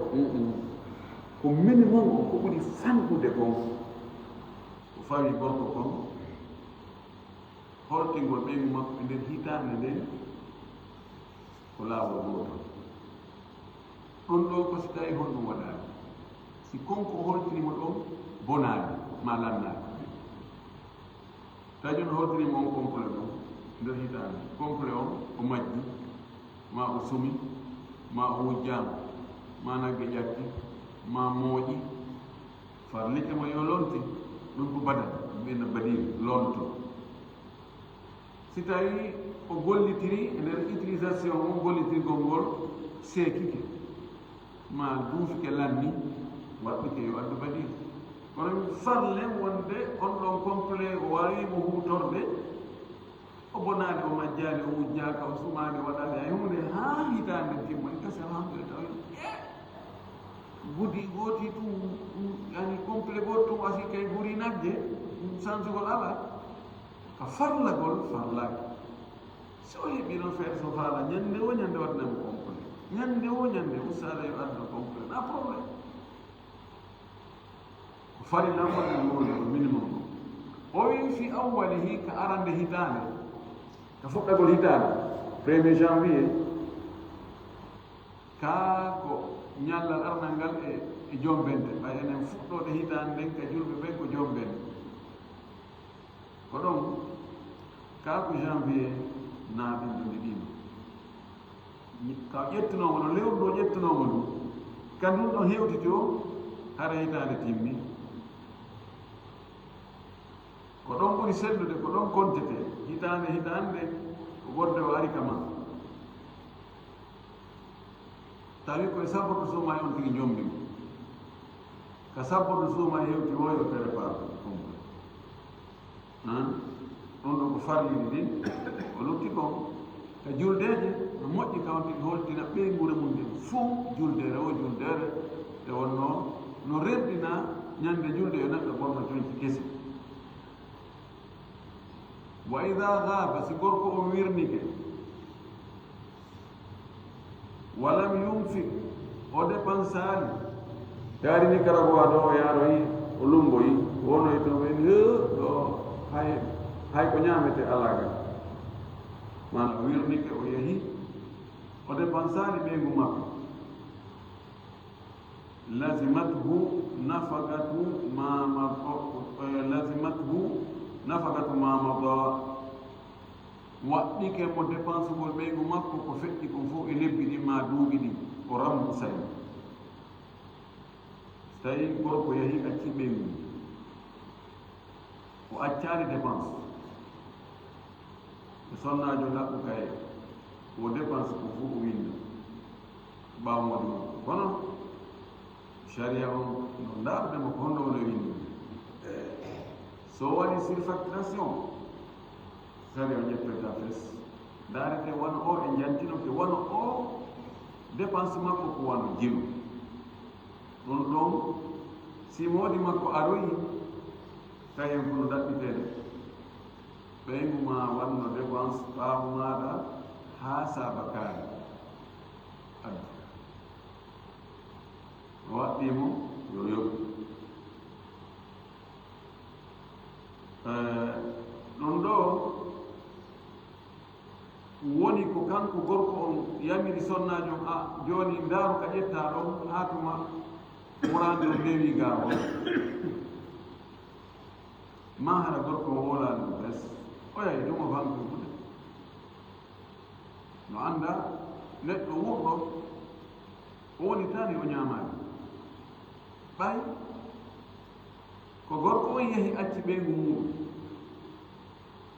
ko minimum on ko ɓuri fanɗude kon ko fawi gorko kon holtingol ɓeygu makko e nder hitande nden ko laawol gooto ɗon ɗo ko si tawi honɗum waɗaani si konko holtinimo ɗon bonaani ma lannaaki tawi joni holtinimo on complet ɗon nder hitande complet on o majji ma o sumi ma o wujjama ma nagge ƴakki ma mooƴi far likke mo yo lonti ɗum ko badan ɓena badiri lonto si tawi o gollitiri e nder utilisation on gollitirgol ngol seekike ma duufike lanni waɗɗike yo addu badiri kono farle wonde on ɗon complet o wawimo hutorde o bonaani o majjaani o wujjaaka o sumaani waɗaani hay hunde haa hitaande timmo e gasi alhamdulillah tawi gudi gooti tum yani complet gooto tum asi kay ɓuri nagge changegol ala ka farlagol farlaaki so o heɓi noon feere so faala ñannde o ñannde waɗnamo complet ñannde o ñannde ustaada yo adda complet na probléme ko farilla wonde woni ko minimum o wi fi awwalihi ka arande hitaande ka fuɗɗagol hitaande 1er janvier ka ko ñallal arnal ngal e jombende ɓay enen fuɗɗode hitaande nden ka julɓe ɓen ko jombende ko ɗon ka ko janvier naaɓinɗo nde ɗino ka ƴettunoma no lewru ɗo ƴettunoma ɗum ka ndun ɗon hewtiti o hara hitaande timmi ko ɗon ɓuri sellude ko ɗon kontete hitaande ko wonde o ari kama tawi koye sabboto suuma on tigi jombimo ka sabboto suuma hewti woyo prépare complet ɗon ɗo ko farliri ɗin o lutti kon ka juldeje no moƴƴi kaw tigi holtina ɓeygure mum nde fof juldere o juldere e wonno no reɓɗina ñande julde yo neɗɗo bonno coñci kesi wa ida gaaba si gorko o wirnike walam yumfik o dépensaali yaari Nicaragua ɗo o yaaroyi o lumboyi wonoyi toon weni ɗo hay ko ñaamete alaga mana o wirnike o yehi o dépensaali ɓeygu makko lazimathu nafaqatu ma mada waɗɗike mo dépense ngol ɓeygu makko ko feƴƴi kon fof e lebbi ɗin ma duuɓi ɗin o rambu sayi so tawi gorko yehi acci ɓeygu o accaali dépense e sonnajo laɓɓu kaye o dépense ko fof o winda ɓawmode makko kono sharia on no ndaarudema ko honno wona windi so waɗi surfacturation sharia o ƴettoyta fes daarete wona o e jantinoke wona o dépense makko ko wona jelu ɗon ɗon si moodi makko aroyi kayen ko no daɓɓiteede ɓeynuma wanno dépense ɓaawo maɗa ha saba kaari addu o waɗɗimo yo yoɓi ɗum ɗo woni ko kanko gorko on yamiri sonnajo a joni ndaaru ka ƴetta ɗon ha tuma wurande o ndewi gawo ma hara gorko o wolani ɗum bes o yahi ɗum o fankude no anda neɗɗo wurɗo o woni tani o ñamani ɓay ko gorko on yahi acci ɓeygu muɗum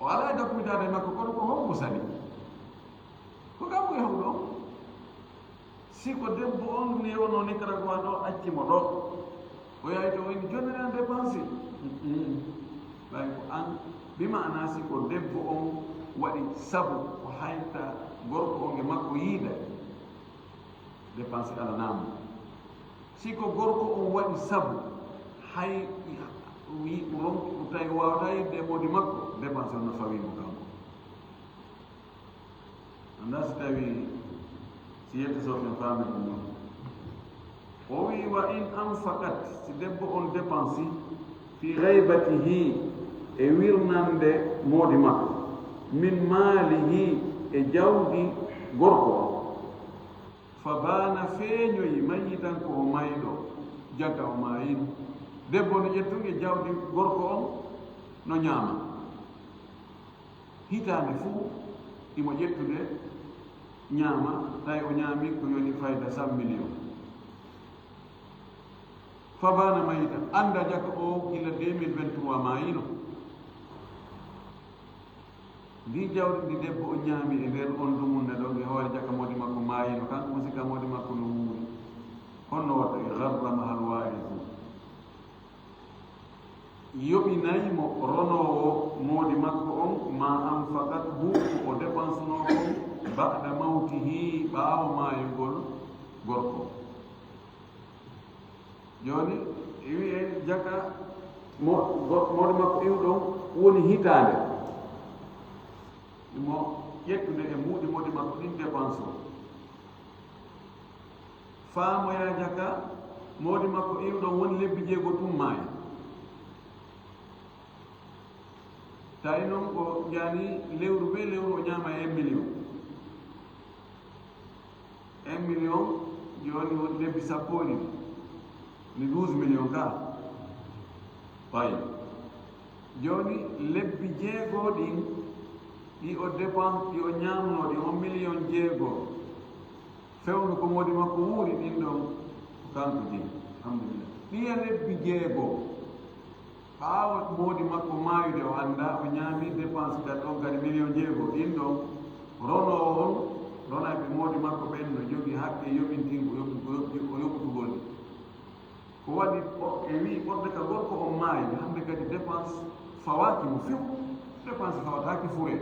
o ala e dakkumitade makko kono ko hommo sali ko gammo yahu ɗo si ko debbo on newono Nicaragua ɗo accimo ɗo o yahi to woni jonniran dépense ɓay ko an bimana si ko debbo on waɗi sabu ko hayta gorko on e makko yiida dépense alanama si ko gorko on waɗi sabu hay wi ronki tawi wawata yidde e modi makko dépense on no fawimo kanko anda si tawi si yetta sofen faami ɗum noon o wi wa in anfaqat si debbo on dépense fi gaybatihi e wirnande moodi makko min maalihi e jawdi gorko o fa baana feeñoyi mayi tan ko o mayɗo jagga o mayino debbo no ƴettuge jawdi gorko on no ñaama hitaande fuu imo ƴettude ñaama tawi o ñaami ko yoni fayda 100 million fa baana mayi tan annda jagga o gila 2023 mayino ndi jawdi ndi debbo o ñaami e nder on dumunde ɗo e hoore jakka modi makko maayino kanko mo sikka modi makko no wuuri honno watta e garrama hal waarisu yoɓinaymo ronowo moodi makko on ma anfaqat hu o dépense no on ba'da mawtihi ɓaawo maayugol gorko joni wi en jakka moodi makko iwɗon woni hitaande mo ƴettude e muuɗi moodi makko ɗin dépense o faamoya jaka moodi makko iwɗon woni lebbi 6 tum maayi tawi noon ko jani lewru be lewru o ñaama 1 million 1 million joni woni lebbi 10 ni 12 million ka payi joni lebbi 6 ɗin ɗi o dépense ɗi o ñamnoɗi 1 million 6 fewnu ko moodi makko wuuri ɗin ɗon ko kanko jeyi alhamdulillah ɗiya lebbi 6 ɓaawo moodi makko maayude o annda o ñaami dépense kadi ɗon kadi million 6 ɗin ɗon rono on ronaɓe moodi makko ɓen no jogii haqqe yoɓintin ko yoɓutugol ɗi ko waɗi e wi ɓorde ka gorko on maayi hannde kadi dépense fawaki mo few dépense fawataki fure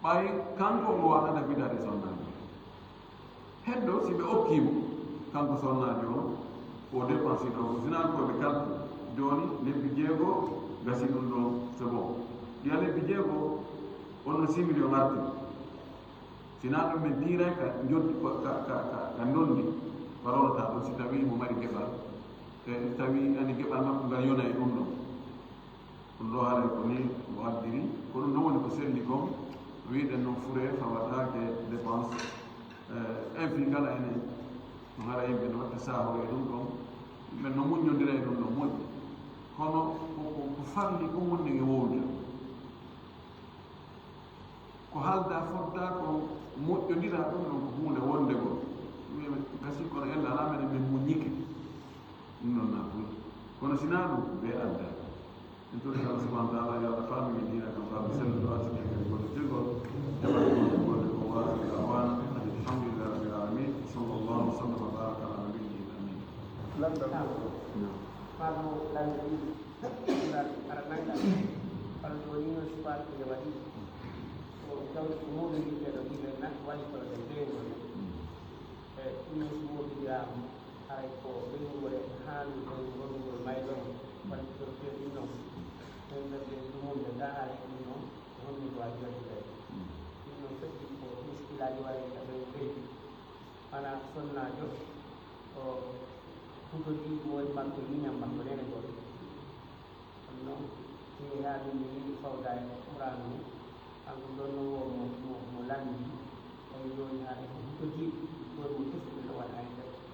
ɓay kanko o waɗata bidade sonnajo heddo si ɓe okkimo kanko sonnajo o o dépense ɗo ko sinan koɓe kalku joni lebbi 6 gasi ɗum ɗon c'est bon ɗiya lebbi 6 onno 6 million arti sina ɗum ɓe diray ka joddi ka ndondi waronata ɗum si tawi mo mari geɓal e tawi ani geɓal makko ngal yona e ɗum ɗon ɗum ɗo haray ko ni o addiri ko ɗum ɗon woni ko selli kon wiɗen noon fure fawatake dépense infi kala enen no hara yimɓe no watta saaho e ɗum ɗon yimɓe no muñodira e ɗum ɗon moƴƴi kono ko farli ko wonni e wowde ko haalda fodda ko moƴƴodira ɗum ɗon ko hunde wonde goo gasi kono ella ala menen min muññike ɗum ɗon nafuy kono sina ɗum ɓe adda en totti Allah subahana wa taala yo Allah faami min diina kam faami selluɗo arsike kadi goto jogol jaɓaɗo golle ko waasi awana alhamdulillah rabbil alamin sallallahu sallam wa baraka ala nabiyyi amin Pablo Landry Arananga Palmolino Spark de Badi o jawdi ko moɗo yimɓeɗo ɗiɓe nak waɗi kono ɗe ndewol e ɗum so woɗirama haray ko ɓeygol e haani ɗon gonugol mayɗon waɗi ko fewi ɗum noon ɗum ɗe ɗumude dahare wawi aɓe ɓeydi mana sonnajo o hutodi woni makko miñam makko nene goto ɗum noon si haɗumde yiɗi fawda e quranu mum kanko donnowo mo landi tawi joni ha e hutodi goto mo tefuɓe no waɗa e nder so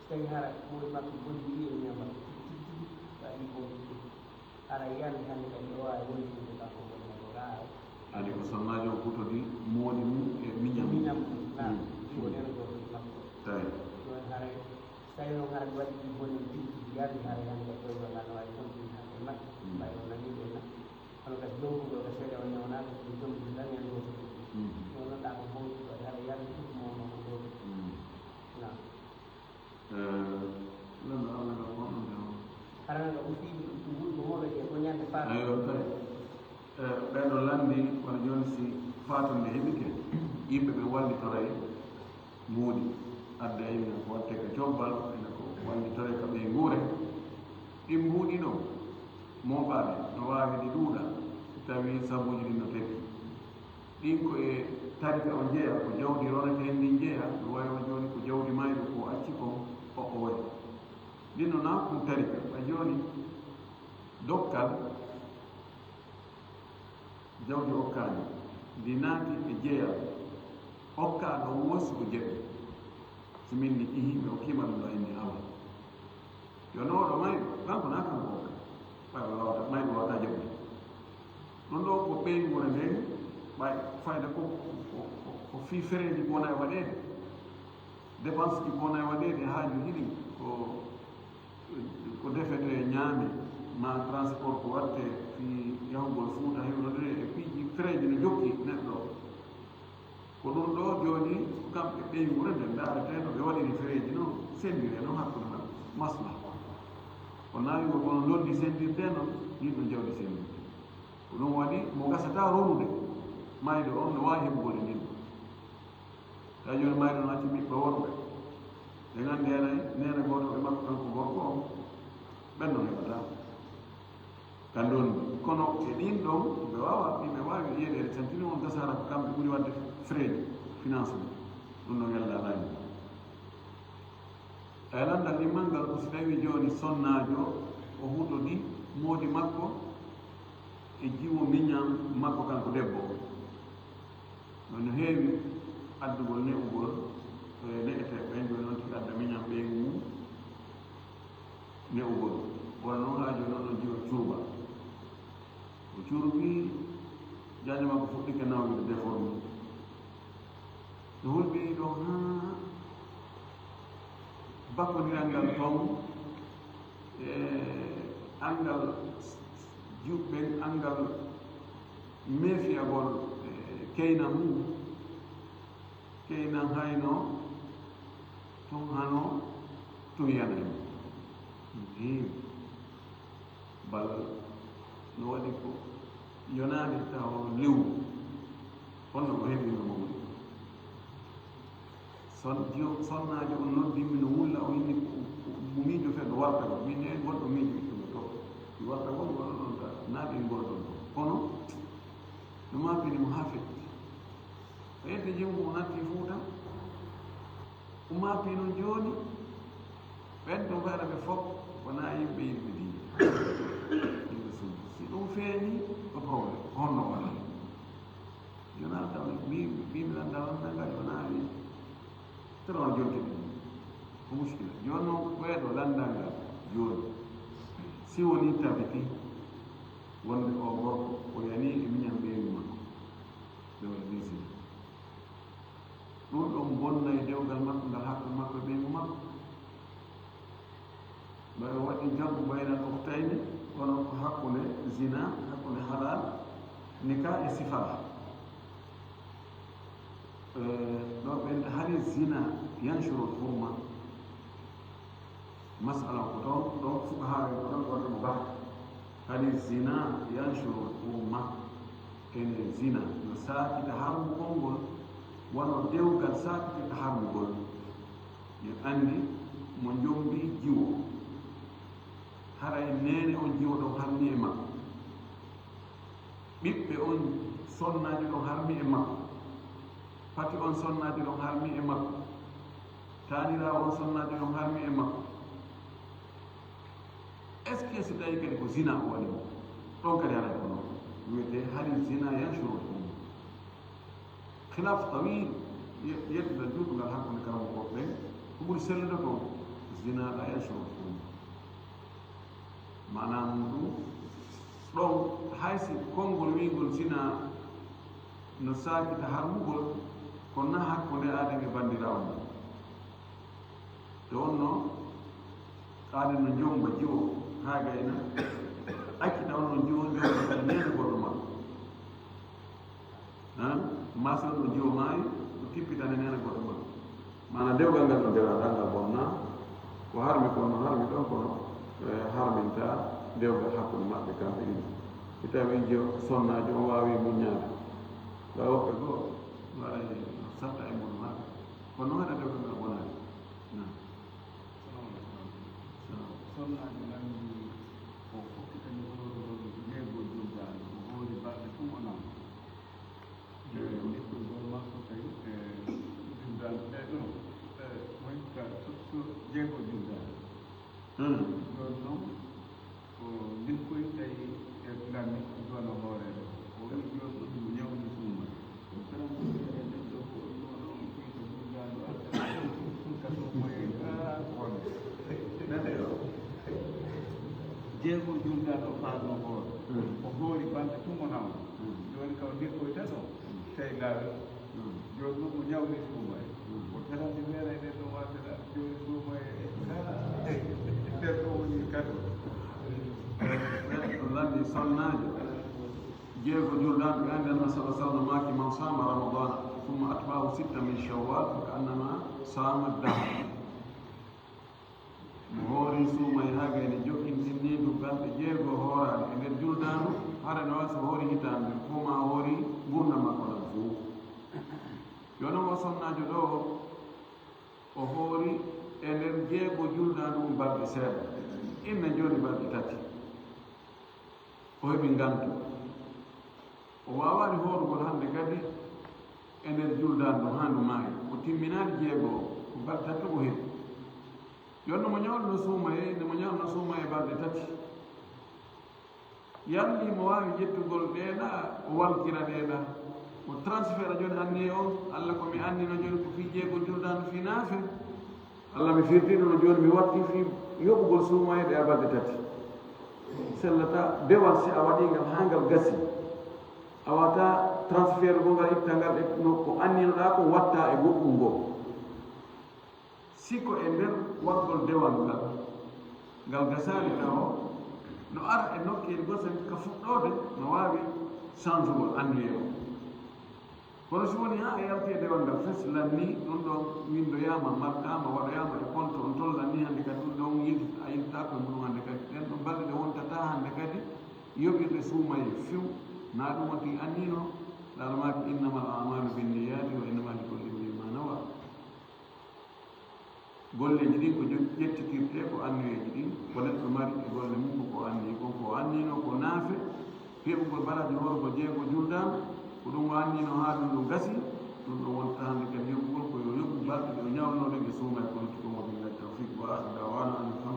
tawi hara woni makko bonndiri e miñam makko tigi waɗi bonndi ara yiyande hande kadi o wawi wondude kanko woni makko raa adi ko sonnajo o hutodi moodi mum e miñam mum na ɗigo nen goto makko tawi joni hara tawi noon hara waɗi ɗi bonni tigi yalni hara hande kadi ɗo ngal no wawi wondude hande makko ɓay o naniɓe na kono kadi lowkuɗo ko seeɗa o ñawnaka ko jomdi tan en goto non noon ɗa ko mawɗi waɗi hara yalni ɗum mono ko goto na haranga ko fiiɓi wulko moɗo je ko ñande fa ayo tawi ɓeɗo landi kono joni si fatunde heɓike yimɓe ɓe wallitoray muudi adda ene ko watte ko jobbal ene ko wallitoray ko ɓe guure ɗin mbuuɗi ɗo moɓaɓe no wawi ɗi ɗuuɗa tawi sabuji ɗin no tekki ɗin ko e tarika o jeeya ko jawdi ronete en ndin jeeya no wawi o joni ko jawdi mayɗo ko acci ko o waɗi ɗinno na ɗum tarika ɓa joni dokkal jawdi okkaani ndi naati e jeeya okkaaɗo wosi ko jeɓɓe so min ni ihiɓe o kima ɗum ɗo enni awa yo nowoɗo mayɗo kanko na kanko okka ɓay o wawata mayɗo wawata jaɓɓude ɗum ɗo ko ɓeygure nden ɓay fayda ko fii fereji ko wona e waɗeede dépense ji ko wona e waɗeede haaju ɗiɗi ko defete ñaame ma transport ko watte fi yahugol Fuuta hewrodire e piiji fereji no jokki neɗɗo ko ɗum ɗo joni kamɓe ɓeygure nde daareteɗo ɓe waɗiri fereji noon sendire noon hakkude maɓɓe maslah ko nawigo kono londi sendirde noon yimɓe jawdi sendirde ko ɗum waɗi mo gasata ronude mayɗo on no wawi heɓugode ndin tawi joni mayɗo no acci ɓiɓɓe worɓe ɓe gandi henay nene goto ɓe makko kanko gorko o ɓenno heɓata kandondi kono e ɗin ɗon ɓe wawa ɓiɓe wawi yeɗede tantini on gasara ko kamɓe ɓuuri wadde frais financement ɗum ɗo wellanani e landal ɗimmal ngal ko so tawi joni sonnajo o huɗoɗi moodi makko e jiwo miñam makko kanko debbo no heewi addugol ne'ugol ne'ete ɓen joni noon tigi adda miñam ɓeygu mum ne'ugol wona noon ha joni noon jiwa curba o curbi jaje makko fuɗɗike nawide déforme no hulɓini ɗo ha bakkodiral ngal ton e angal juɓɓen angal meefiyagol keyna mum keynan hayno tun hano tun yanay heewi bal no waɗi ko yonaade taw lewu honno ko heɓino mo woni sonnajo on noddimi no wulla o inni mo miijo feɗo warta ko min e goɗɗo miijo ittugo to mi warta gon goɗo ɗon ta naaɓe ngorɗon ɗo kono no mapinimo ha fetti o yedde jemgo o natti Fuuta o mapino jooni ɓen to mbaɗa ɓe fof wona yimɓe yimɓe diine yimɓe sunna si ɗum feeñi ko probléme honno wala jona taw mbimiɗan dawannagal wonawi tron jonti ɗum ko muskila joni noon ɓeeɗo landal ngal joni si woni tabiti wonde o gorko o yani e miñam ɓeygu makko dewle décide ɗum ɗon bonnay dewgal makko ngal hakkude makko e ɓeygu makko ɓay o waɗi jaggu baynal oftayni kono ko hakkude zina hakkude halal nika e sifala ɗo ɓen hari zina yanshurul hurma masala ko ɗon ɗon fukahaɓe ko ɗon waɗa mo ba hari zina yanshurul hurma ene zina no saakita harmugol ngol wono dewgal saakitita harmugol en andi mo jombi jiwo hara e nene on jiwo ɗon harmi e makko ɓiɓɓe on sonnaji ɗon harmi e makko pati on sonnaji ɗon harmi e makko tanira on sonnaji ɗon harmi e makko est ce que so tawi kadi ko zina o waɗi mo ɗon kadi haɗa ko noon wiyete hali zina yanshuru ɗum khilaf tawil yettude juuɗugal hakkude karamo koɓe ɓen ko ɓuri sellude ko zina la yanshuru ɗum manam ɗum ɗon haysi konngol wingol zina no saakita harmugol ko na hakkunde aadame bandirawo mum te wonno aade no jomba jiwo haa gayna accita on no jiwo jomba kadi nene goɗɗo makko masa on no jiwo maayi ko tippitane nene goɗɗo makko mana dewgal ngal no dewraɗa ngal bonna ko harmi kono harmi ɗon kono harminta dewgal hakkude maɓɓe kamɓe ɗiɗi so tawi jo sonnajo o wawi muññade ga woɓɓe goo waɗa satta e mum maɓɓe kono noon haɗa dewgal ngal wonani sonnajo nanndi o fokkitani ɗoɗon jeego jumdal o hoori balɗe tum o nam nekkugol makko tawi jumdal ɓe ɗon wonka so jeego jumdal ɗon noon ko ndikkoy tawi e nganni jono hoorere o wi joni ɗum ñawdi suuma neɗɗo ko ɗoɗon fiito jumdal o kaso moye wonde jeego jumdal o faano hoore o hoori balɗe tum o nawa joni kaw ndikkoy tan o tawi laawol joni ɗum o ñawdi suuma e o tarande weera nden ɗo watata joni suuma e nden ɗo woni kadi landi sonnajo jeego julɗan ɓe andi anna sala sallam maki man sama ramadana thumma atba'ahu sitta min shawwal fa annama sama dahar mo hoori suuma e haa gayne jokkindinni ɗum balɗe jeego hoorade e nder julɗanu hara no so hoori hitande fo ma hoori gurna makko ɗam fuu jono o sonnajo ɗo o hoori e nder jeego julɗanu balɗe seeɗa inne joni balɗe tati o heɓi ngantu o wawani hoorugol hande kadi e nder juldan ɗum ha ndu maayi o timminani jeego ko balɗe tati o heɓi jonno mo ñawɗo no suuma e nde mo ñawɗo no suuma e balɗe tati yalli mo wawi ƴettugol ɗeeɗa o walkira ɗeeɗa o transfert joni anni o allah komi annino joni ko fi jeego juldan fi naafe allah mi firtiɗo no joni mi watti fi yoɓugol suumayde a balɗe tati sellata dewal si a waɗingal ha ngal gasi a wata transfert go ngal itta ngal e no ko anninoɗa ko watta e goɗɗum ngo sikko e nder waɗgol dewal ngal gasali taw no ara e nokkeli gosen ka fuɗɗode no wawi changegol annuye o kono so woni ha e yalti e dewal ngal fes lanni ɗum ɗon windoyama marɗama waɗoyama e compte on tollanni hannde kadi ɗum ɗon a yiltako e mum hannde kadi ɗen ɗon balɗe ɗe wontata hannde kadi yoɓirɗe suumaye few na ɗum wonti annino ɗalmaki innama al amalu binniyati wa innama likulli imrin ma nawa golleji ɗin ko ƴettitirte ko annuyeji ɗin ko neɗɗo mari e golle mum ko anni kon ko annino ko naafe heɓugol balaji hoore ko jeego juldama ko ɗum o annino ha ɗum ɗum gasi ɗum ɗon wonta hannde kadi yoɓugol ko yo yoɓu balɗe ɗe o ñawnoɗe ɓe suuma e ko lutti ɗum woɓe ngal tawfiq wa ahda dawana an